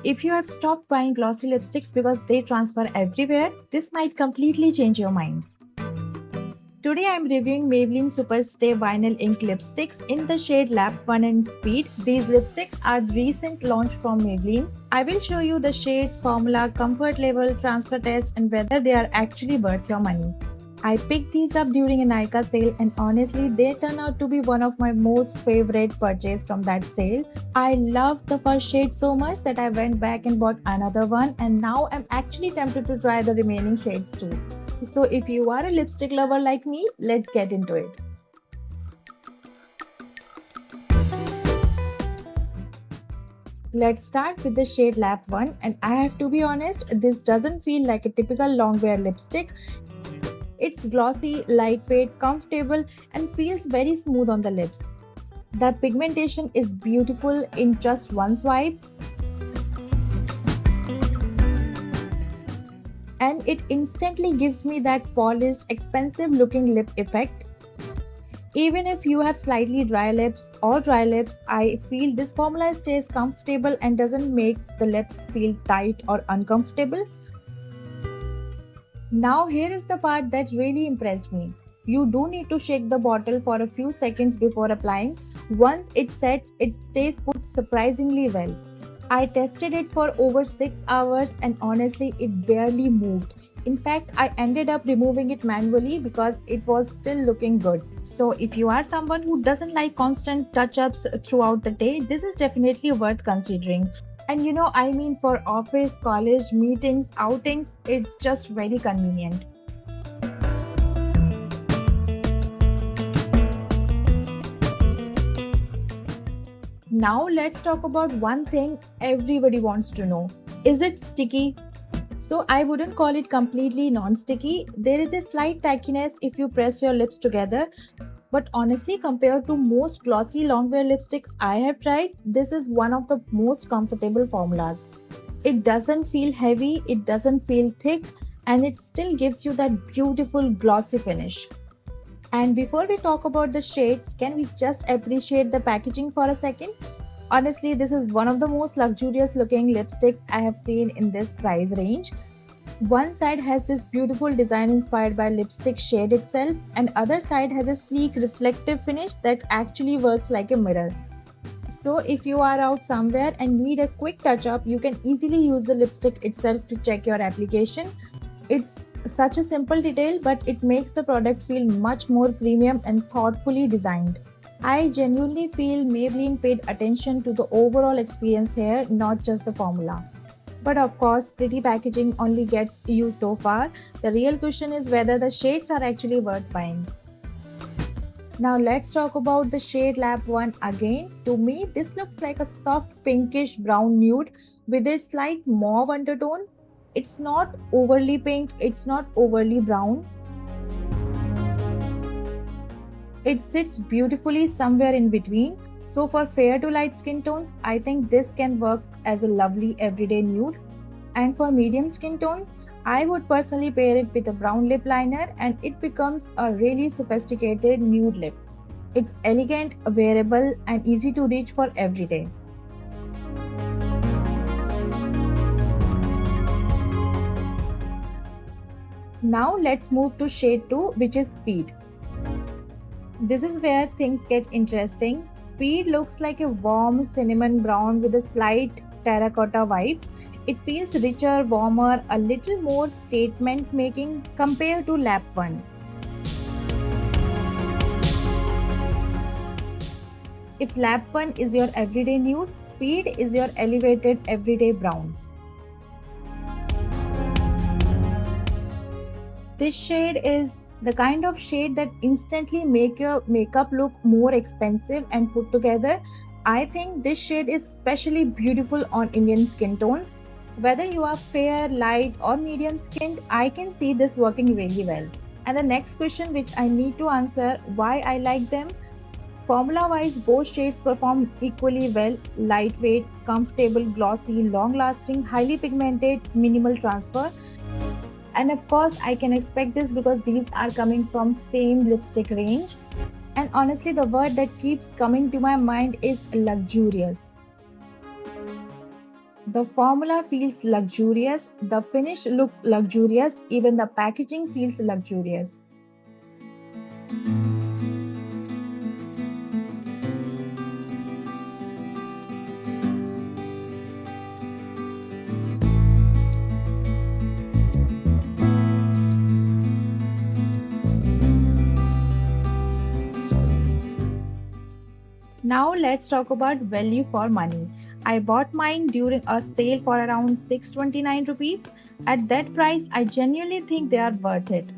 If you have stopped buying glossy lipsticks because they transfer everywhere, this might completely change your mind. Today I am reviewing Maybelline Superstay Vinyl Ink Lipsticks in the shade Lap 1 and Speed. These lipsticks are recent launch from Maybelline. I will show you the shades, formula, comfort level, transfer test and whether they are actually worth your money. I picked these up during a Nykaa sale and honestly they turn out to be one of my most favorite purchases from that sale. I loved the first shade so much that I went back and bought another one and now I'm actually tempted to try the remaining shades too. So if you are a lipstick lover like me, let's get into it. Let's start with the shade Lap 1 and I have to be honest, this doesn't feel like a typical long wear lipstick. It's glossy, lightweight, comfortable and feels very smooth on the lips. The pigmentation is beautiful in just one swipe and it instantly gives me that polished, expensive looking lip effect. Even if you have slightly dry lips or dry lips, I feel this formula stays comfortable and doesn't make the lips feel tight or uncomfortable. Now here is the part that really impressed me. You do need to shake the bottle for a few seconds before applying. Once it sets, it stays put surprisingly well. I tested it for over 6 hours and honestly it barely moved. In fact, I ended up removing it manually because it was still looking good. So if you are someone who doesn't like constant touch-ups throughout the day, this is definitely worth considering. And I mean for office, college, meetings, outings, it's just very convenient. Now let's talk about one thing everybody wants to know. Is it sticky? So I wouldn't call it completely non-sticky. There is a slight tackiness if you press your lips together. But honestly, compared to most glossy longwear lipsticks I have tried, this is one of the most comfortable formulas. It doesn't feel heavy, it doesn't feel thick, and it still gives you that beautiful glossy finish. And before we talk about the shades, can we just appreciate the packaging for a second? Honestly, this is one of the most luxurious looking lipsticks I have seen in this price range. One side has this beautiful design inspired by lipstick shade itself, and other side has a sleek reflective finish that actually works like a mirror. So if you are out somewhere and need a quick touch up, you can easily use the lipstick itself to check your application. It's such a simple detail, but it makes the product feel much more premium and thoughtfully designed. I genuinely feel Maybelline paid attention to the overall experience here, not just the formula. But of course, pretty packaging only gets you so far. The real question is whether the shades are actually worth buying. Now let's talk about the shade Lap 1 again. To me, this looks like a soft pinkish brown nude with a slight mauve undertone. It's not overly pink, it's not overly brown. It sits beautifully somewhere in between. So for fair to light skin tones, I think this can work as a lovely everyday nude. And for medium skin tones, I would personally pair it with a brown lip liner and it becomes a really sophisticated nude lip. It's elegant, wearable and easy to reach for every day. Now let's move to shade 2, which is Speed. This is where things get interesting. Speed looks like a warm cinnamon brown with a slight terracotta vibe. It feels richer, warmer, a little more statement making compared to Lap 1. If Lap 1 is your everyday nude, Speed is your elevated everyday brown. This shade is the kind of shade that instantly make your makeup look more expensive and put together. I think this shade is especially beautiful on Indian skin tones. Whether you are fair, light or medium skinned, I can see this working really well. And the next question which I need to answer, why I like them. Formula wise, both shades perform equally well: lightweight, comfortable, glossy, long lasting, highly pigmented, minimal transfer. And of course I can expect this because these are coming from same lipstick range. And honestly, the word that keeps coming to my mind is luxurious. The formula feels luxurious, the finish looks luxurious, even the packaging feels luxurious. Now let's talk about value for money. I bought mine during a sale for around 629 rupees. At that price, I genuinely think they are worth it.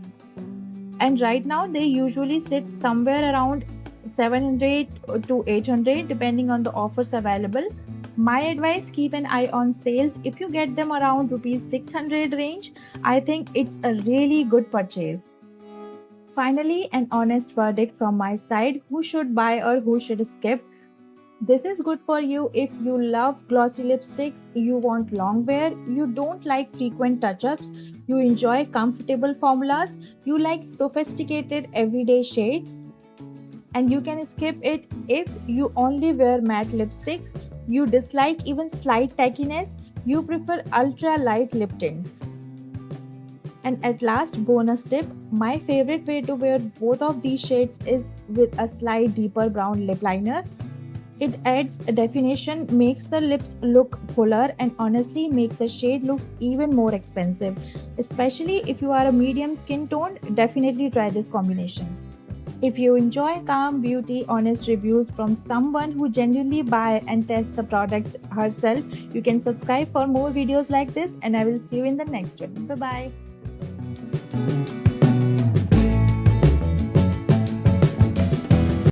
And right now they usually sit somewhere around 700 to 800 depending on the offers available. My advice, keep an eye on sales. If you get them around rupees 600 range, I think it's a really good purchase. Finally, an honest verdict from my side: who should buy or who should skip? This is good for you if you love glossy lipsticks, you want long wear, you don't like frequent touch ups, you enjoy comfortable formulas, you like sophisticated everyday shades, and you can skip it if you only wear matte lipsticks, you dislike even slight tackiness, you prefer ultra light lip tints. And at last, bonus tip: my favorite way to wear both of these shades is with a slight deeper brown lip liner. It adds definition, makes the lips look fuller, and honestly make the shade looks even more expensive. Especially if you are a medium skin tone, definitely try this combination. If you enjoy calm beauty, honest reviews from someone who genuinely buy and test the products herself, you can subscribe for more videos like this, and I will see you in the next one. Bye bye.